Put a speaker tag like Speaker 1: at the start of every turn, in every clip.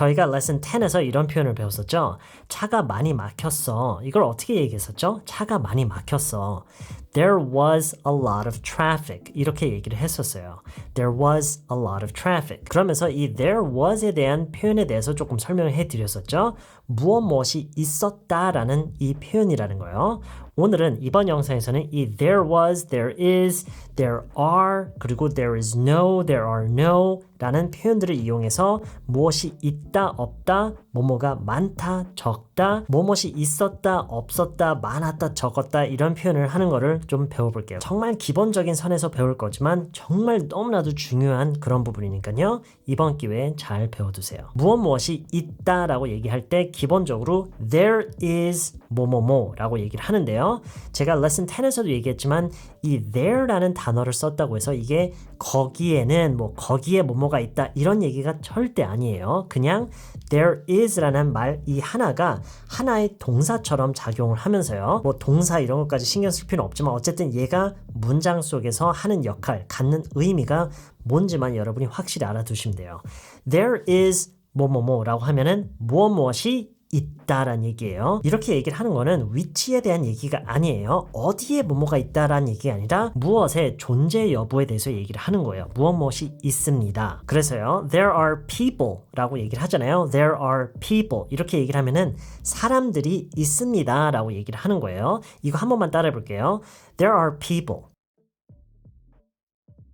Speaker 1: 저희가 레슨 10에서 이런 표현을 배웠었죠. 차가 많이 막혔어. 이걸 어떻게 얘기했었죠? 차가 많이 막혔어. There was a lot of traffic. 이렇게 얘기를 했었어요. There was a lot of traffic. 그러면서 이 there was에 대한 표현에 대해서 조금 설명을 해드렸었죠. 무엇이 있었다라는 이 표현이라는 거예요. 오늘은 이번 영상에서는 이 there was, there is, there are, 그리고 there is no, there are no 라는 표현들을 이용해서 무엇이 있다, 없다, 뭐뭐가 많다, 적다, 무엇이 있었다, 없었다, 많았다, 적었다 이런 표현을 하는 거를 좀 배워볼게요. 정말 기본적인 선에서 배울 거지만 정말 너무나도 중요한 그런 부분이니까요. 이번 기회에 잘 배워두세요. 무엇이 있다라고 얘기할 때 기본적으로 there is 뭐뭐뭐라고 얘기를 하는데요. 제가 레슨 10에서도 얘기했지만 이 there라는 단어를 썼다고 해서 이게 거기에는 거기에 뭐뭐가 있다 이런 얘기가 절대 아니에요. 그냥 there is라는 말 이 하나가 하나의 동사처럼 작용을 하면서요. 동사 이런 것까지 신경 쓸 필요는 없지만 어쨌든 얘가 문장 속에서 하는 역할, 갖는 의미가 뭔지만 여러분이 확실히 알아두시면 돼요. There is 뭐뭐뭐라고 하면은 무엇이 있다란 얘기예요. 이렇게 얘기를 하는 거는 위치에 대한 얘기가 아니에요. 어디에 뭐뭐가 있다란 얘기가 아니라 무엇의 존재 여부에 대해서 얘기를 하는 거예요. 무엇이 있습니다. 그래서요. There are people 라고 얘기를 하잖아요. There are people 이렇게 얘기를 하면은 사람들이 있습니다 라고 얘기를 하는 거예요. 이거 한 번만 따라해 볼게요. There are people.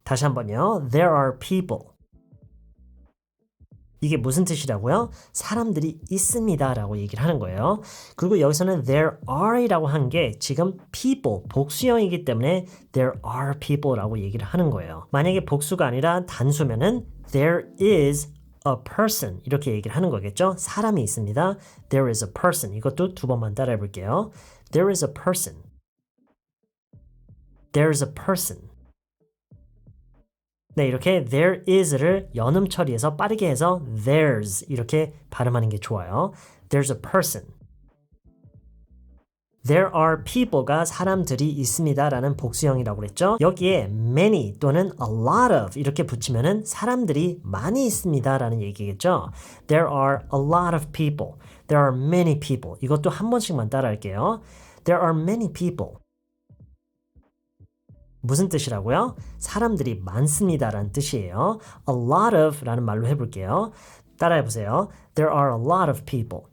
Speaker 1: 다시 한번요. There are people. 이게 무슨 뜻이라고요? 사람들이 있습니다 라고 얘기를 하는 거예요. 그리고 여기서는 there are 라고 한 게 지금 people, 복수형이기 때문에 there are people 라고 얘기를 하는 거예요. 만약에 복수가 아니라 단수면은 there is a person 이렇게 얘기를 하는 거겠죠? 사람이 있습니다. There is a person. 이것도 두 번만 따라해 볼게요. There is a person. There is a person. 네, 이렇게 there is를 연음 처리해서 빠르게 해서 there's 이렇게 발음하는 게 좋아요. There's a person. There are people가 사람들이 있습니다 라는 복수형이라고 그랬죠. 여기에 many 또는 a lot of 이렇게 붙이면은 사람들이 많이 있습니다 라는 얘기겠죠. There are a lot of people. There are many people. 이것도 한 번씩만 따라 할게요. There are many people. 무슨 뜻이라고요? 사람들이 많습니다 라는 뜻이에요. A lot of 라는 말로 해볼게요. 따라해 보세요. There are a lot of people.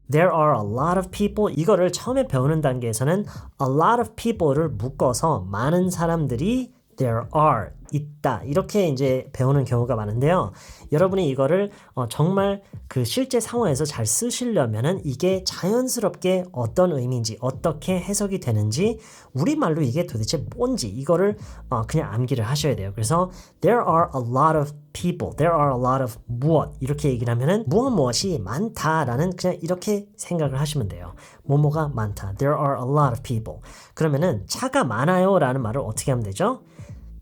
Speaker 1: There are a lot of people. 이거를 처음에 배우는 단계에서는 a lot of people를 묶어서 많은 사람들이 there are, 있다 이렇게 이제 배우는 경우가 많은데요. 여러분이 이거를 정말 그 실제 상황에서 잘 쓰시려면은 이게 자연스럽게 어떤 의미인지 어떻게 해석이 되는지 우리말로 이게 도대체 뭔지 이거를 그냥 암기를 하셔야 돼요. 그래서 there are a lot of people, there are a lot of 무엇 이렇게 얘기를 하면은 무엇이 많다라는 그냥 이렇게 생각을 하시면 돼요. 뭐뭐가 많다. There are a lot of people. 그러면은 차가 많아요 라는 말을 어떻게 하면 되죠?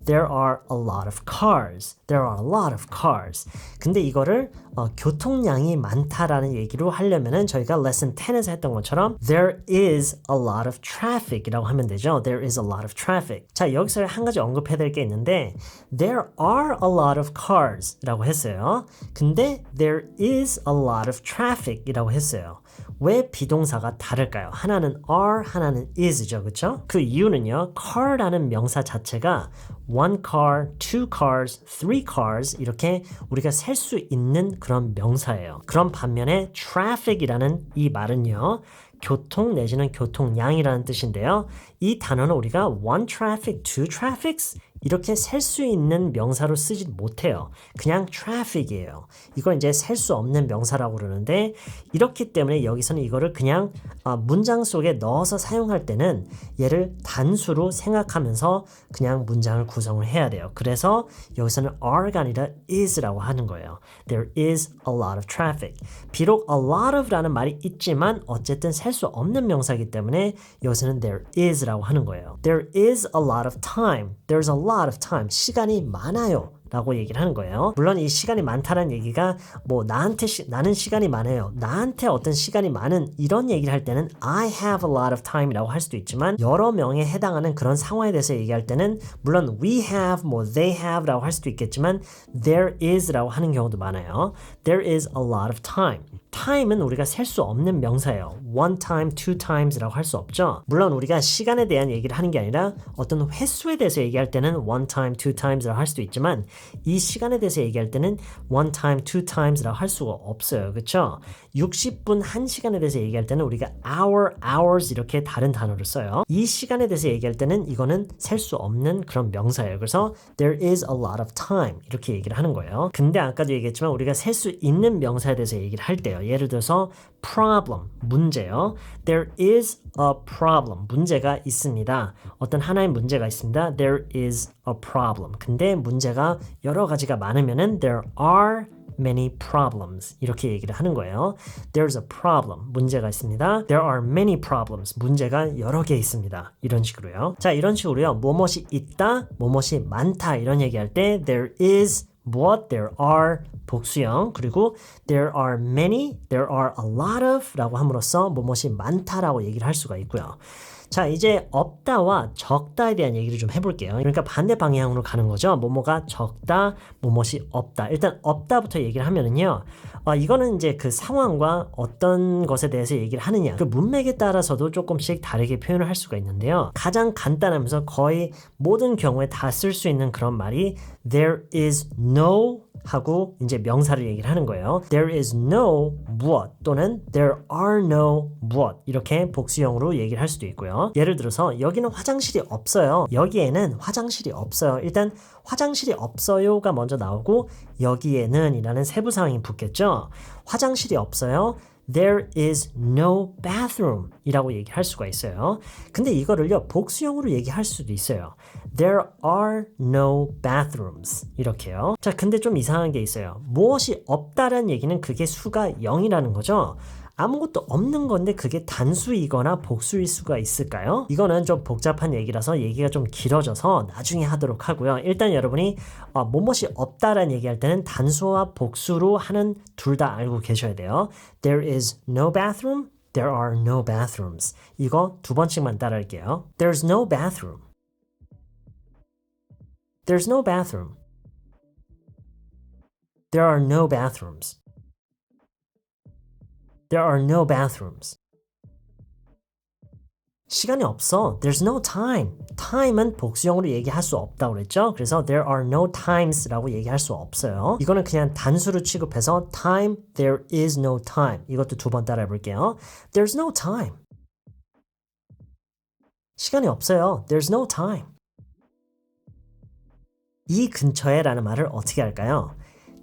Speaker 1: There are a lot of cars. There are a lot of cars. 근데 이거를 교통량이 많다라는 얘기로 하려면은 저희가 lesson 10에서 했던 것처럼 there is a lot of traffic 이라고 하면 되죠. There is a lot of traffic. 자, 여기서 한 가지 언급해야 될 게 있는데 there are a lot of cars 라고 했어요. 근데 there is a lot of traffic 이라고 했어요. 왜 비동사가 다를까요? 하나는 are, 하나는 is죠. 그렇죠? 그 이유는요. car라는 명사 자체가 one car, two cars, three cars 이렇게 우리가 셀 수 있는 그런 명사예요. 그런 반면에 traffic이라는 이 말은요. 교통 내지는 교통량이라는 뜻인데요. 이 단어는 우리가 one traffic, two traffics 이렇게 셀 수 있는 명사로 쓰지 못해요. 그냥 traffic이에요. 이걸 이제 셀 수 없는 명사라고 그러는데 이렇기 때문에 여기서는 이거를 그냥 문장 속에 넣어서 사용할 때는 얘를 단수로 생각하면서 그냥 문장을 구성을 해야 돼요. 그래서 여기서는 are가 아니라 is라고 하는 거예요. There is a lot of traffic. 비록 a lot of라는 말이 있지만 어쨌든 셀 수 없는 명사이기 때문에 여기서는 there is라고 하는 거예요. There is a lot of time. There's a lot of time. 시간이 많아요. 라고 얘기를 하는 거예요. 물론 이 시간이 많다라는 얘기가 뭐 나는 시간이 많아요. 나한테 어떤 시간이 많은 이런 얘기를 할 때는 I have a lot of time이라고 할 수도 있지만 여러 명에 해당하는 그런 상황에 대해서 얘기할 때는 물론 we have, 뭐 they have라고 할 수도 있겠지만 there is라고 하는 경우도 많아요. There is a lot of time. time은 우리가 셀 수 없는 명사예요. one time, two times라고 할 수 없죠. 물론 우리가 시간에 대한 얘기를 하는 게 아니라 어떤 횟수에 대해서 얘기할 때는 one time, two times라고 할 수도 있지만 이 시간에 대해서 얘기할 때는 one time, two times라고 할 수가 없어요. 그렇죠? 60분 1시간에 대해서 얘기할 때는 우리가 hour, hours 이렇게 다른 단어를 써요. 이 시간에 대해서 얘기할 때는 이거는 셀 수 없는 그런 명사예요. 그래서 there is a lot of time 이렇게 얘기를 하는 거예요. 근데 아까도 얘기했지만 우리가 셀 수 있는 명사에 대해서 얘기를 할 때요. 예를 들어서 problem, 문제요. There is a problem, 문제가 있습니다. 어떤 하나의 문제가 있습니다. There is a problem. 근데 문제가 여러 가지가 많으면은 there are many problems 이렇게 얘기를 하는 거예요. There's a problem, 문제가 있습니다. There are many problems, 문제가 여러 개 있습니다. 이런 식으로요. 자, 이런 식으로요. 뭐뭇이 있다, 뭐뭇이 많다 이런 얘기할 때 there is 무엇, there are 복수형, 그리고 there are many, there are a lot of 라고 함으로써 뭐뭇이 많다라고 얘기를 할 수가 있고요. 자, 이제 없다와 적다에 대한 얘기를 좀 해볼게요. 그러니까 반대 방향으로 가는 거죠. 뭐뭐가 적다, 뭐뭇이 없다. 일단 없다부터 얘기를 하면은요. 이거는 이제 그 상황과 어떤 것에 대해서 얘기를 하느냐. 그 문맥에 따라서도 조금씩 다르게 표현을 할 수가 있는데요. 가장 간단하면서 거의 모든 경우에 다 쓸 수 있는 그런 말이 there is no 하고 이제 명사를 얘기를 하는 거예요. There is no 무엇 또는 there are no 무엇 이렇게 복수형으로 얘기를 할 수도 있고요. 예를 들어서 여기는 화장실이 없어요. 여기에는 화장실이 없어요. 일단 화장실이 없어요가 먼저 나오고 여기에는 이라는 세부 상황이 붙겠죠. 화장실이 없어요. There is no bathroom 이라고 얘기할 수가 있어요. 근데 이거를요 복수형으로 얘기할 수도 있어요. There are no bathrooms 이렇게요. 자, 근데 좀 이상한 게 있어요. 무엇이 없다라는 얘기는 그게 수가 0이라는 거죠. 아무것도 없는 건데 그게 단수이거나 복수일 수가 있을까요? 이거는 좀 복잡한 얘기라서 얘기가 좀 길어져서 나중에 하도록 하고요. 일단 여러분이 뭐뭇이 없다라는 얘기할 때는 단수와 복수로 하는 둘 다 알고 계셔야 돼요. There is no bathroom, there are no bathrooms. 이거 두 번씩만 따라할게요. There's no bathroom. There's no bathroom. There are no bathrooms. There are no bathrooms. 시간이 없어. There's no time. time은 복수형으로 얘기할 수 없다고 그랬죠? 그래서 there are no times라고 얘기할 수 없어요. 이거는 그냥 단수로 취급해서 time, there is no time. 이것도 두 번 따라해 볼게요. There's no time. 시간이 없어요. There's no time. 이 근처에 라는 말을 어떻게 할까요?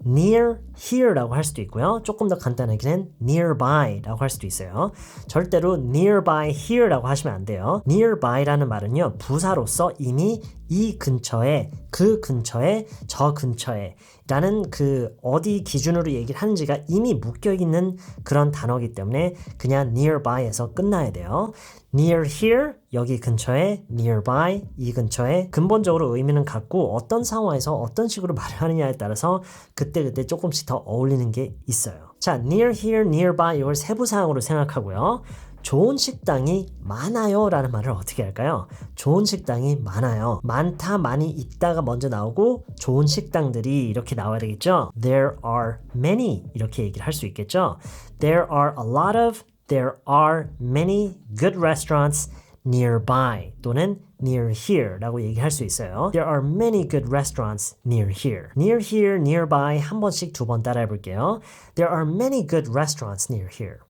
Speaker 1: near here라고 할 수도 있고요. 조금 더 간단하게는 nearby라고 할 수도 있어요. 절대로 nearby here라고 하시면 안 돼요. nearby라는 말은요. 부사로서 이미 이 근처에, 그 근처에, 저 근처에 라는 그 어디 기준으로 얘기를 하는지가 이미 묶여있는 그런 단어이기 때문에 그냥 nearby에서 끝나야 돼요. near here, 여기 근처에, nearby, 이 근처에 근본적으로 의미는 같고 어떤 상황에서 어떤 식으로 말을 하느냐에 따라서 그때그때 조금씩 더 어울리는 게 있어요. 자, near here, nearby 이걸 세부사항으로 생각하고요. 좋은 식당이 많아요 라는 말을 어떻게 할까요? 좋은 식당이 많아요. 많다, 많이 있다가 먼저 나오고 좋은 식당들이 이렇게 나와야 되겠죠? There are many 이렇게 얘기를 할 수 있겠죠? There are a lot of, there are many good restaurants nearby 또는 near here 라고 얘기할 수 있어요. There are many good restaurants near here. Near here, nearby 한 번씩 두 번 따라해 볼게요. There are many good restaurants near here.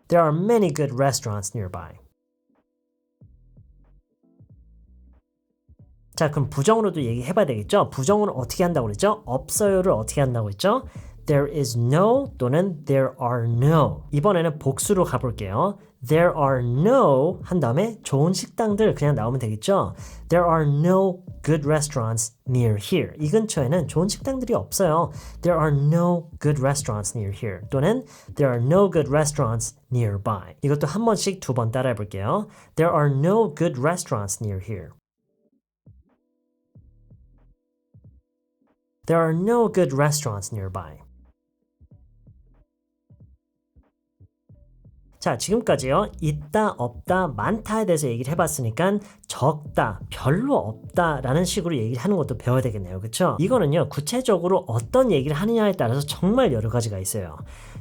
Speaker 1: There are many good restaurants nearby. 자, 그럼 부정으로도 얘기해봐야 되겠죠? 부정으로 어떻게 한다고 그랬죠? 없어요를 어떻게 한다고 했죠? There is no 또는 there are no. 이번에는 복수로 가볼게요. There are no 한 다음에 좋은 식당들 그냥 나오면 되겠죠? There are no good restaurants near here. 이 근처에는 좋은 식당들이 없어요. There are no good restaurants near here. 또는 There are no good restaurants nearby. 이것도 한 번씩 두 번 따라해 볼게요. There are no good restaurants near here. There are no good restaurants nearby. 자, 지금까지요. 있다, 없다, 많다에 대해서 얘기를 해봤으니까 적다, 별로 없다라는 식으로 얘기를 하는 것도 배워야 되겠네요. 그렇죠? 이거는요. 구체적으로 어떤 얘기를 하느냐에 따라서 정말 여러 가지가 있어요.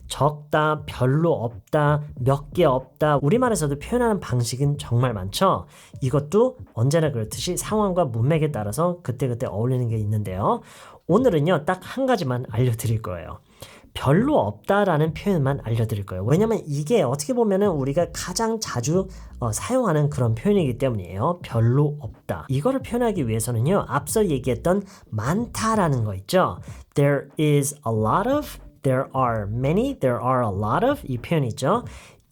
Speaker 1: 적다, 별로 없다, 몇 개 없다. 우리말에서도 표현하는 방식은 정말 많죠. 이것도 언제나 그렇듯이 상황과 문맥에 따라서 그때그때 어울리는 게 있는데요. 오늘은요. 딱 한 가지만 알려드릴 거예요. 별로 없다라는 표현만 알려드릴 거예요. 왜냐면 이게 어떻게 보면은 우리가 가장 자주 사용하는 그런 표현이기 때문이에요. 별로 없다. 이거를 표현하기 위해서는요. 앞서 얘기했던 많다라는 거 있죠. There is a lot of, there are many, there are a lot of 이 표현 있죠.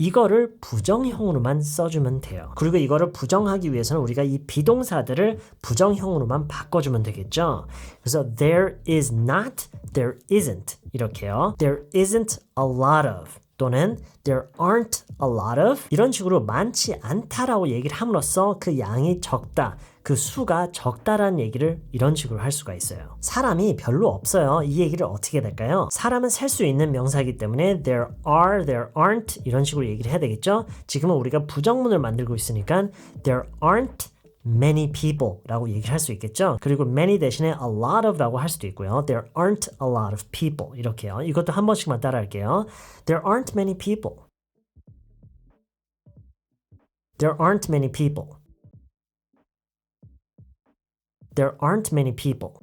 Speaker 1: 이거를 부정형으로만 써주면 돼요. 그리고 이거를 부정하기 위해서는 우리가 이 비동사들을 부정형으로만 바꿔주면 되겠죠. 그래서 there is not, there isn't 이렇게요. There isn't a lot of 또는 there aren't a lot of 이런 식으로 많지 않다라고 얘기를 함으로써 그 양이 적다. 그 수가 적다라는 얘기를 이런 식으로 할 수가 있어요. 사람이 별로 없어요. 이 얘기를 어떻게 해야 될까요? 사람은 셀 수 있는 명사이기 때문에 there are, there aren't 이런 식으로 얘기를 해야 되겠죠? 지금은 우리가 부정문을 만들고 있으니까 there aren't many people 라고 얘기를 할 수 있겠죠? 그리고 many 대신에 a lot of 라고 할 수도 있고요. There aren't a lot of people 이렇게요. 이것도 한 번씩만 따라 할게요. There aren't many people. There aren't many people. There aren't many people.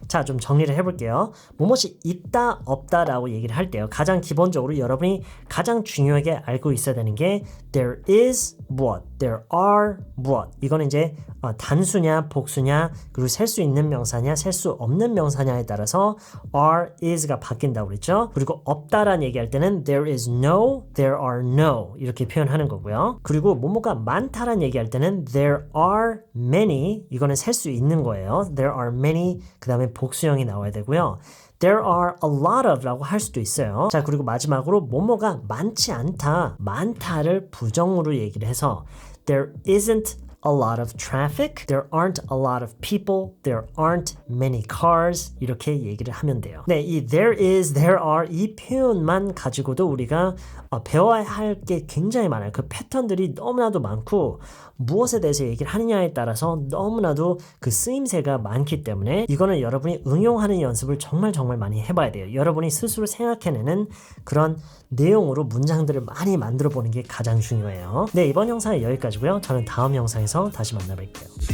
Speaker 1: 자, 좀 정리를 해볼게요. 무엇이 있다, 없다라고 얘기를 할 때요. 가장 기본적으로 여러분이 가장 중요하게 알고 있어야 되는 게 there is 무엇, there are 무엇. 이거는 이제 단수냐, 복수냐, 그리고 셀 수 있는 명사냐, 셀 수 없는 명사냐에 따라서 are, is가 바뀐다고 그랬죠. 그리고 없다라는 얘기할 때는 there is no, there are no 이렇게 표현하는 거고요. 그리고 뭐뭐가 많다라는 얘기할 때는 there are many 이거는 셀 수 있는 거예요. There are many 그 다음에 복수형이 나와야 되고요. There are a lot of 라고 할 수도 있어요. 자, 그리고 마지막으로 뭐뭐가 많지 않다, 많다를 부정으로 얘기를 해서 There isn't a lot of traffic, there aren't a lot of people, there aren't many cars 이렇게 얘기를 하면 돼요. 네, 이 there is, there are 이 표현만 가지고도 우리가 배워야 할 게 굉장히 많아요. 그 패턴들이 너무나도 많고 무엇에 대해서 얘기를 하느냐에 따라서 너무나도 그 쓰임새가 많기 때문에 이거는 여러분이 응용하는 연습을 정말 많이 해봐야 돼요. 여러분이 스스로 생각해내는 그런 내용으로 문장들을 많이 만들어 보는 게 가장 중요해요. 네, 이번 영상은 여기까지고요. 저는 다음 영상에서 다시 만나뵐게요.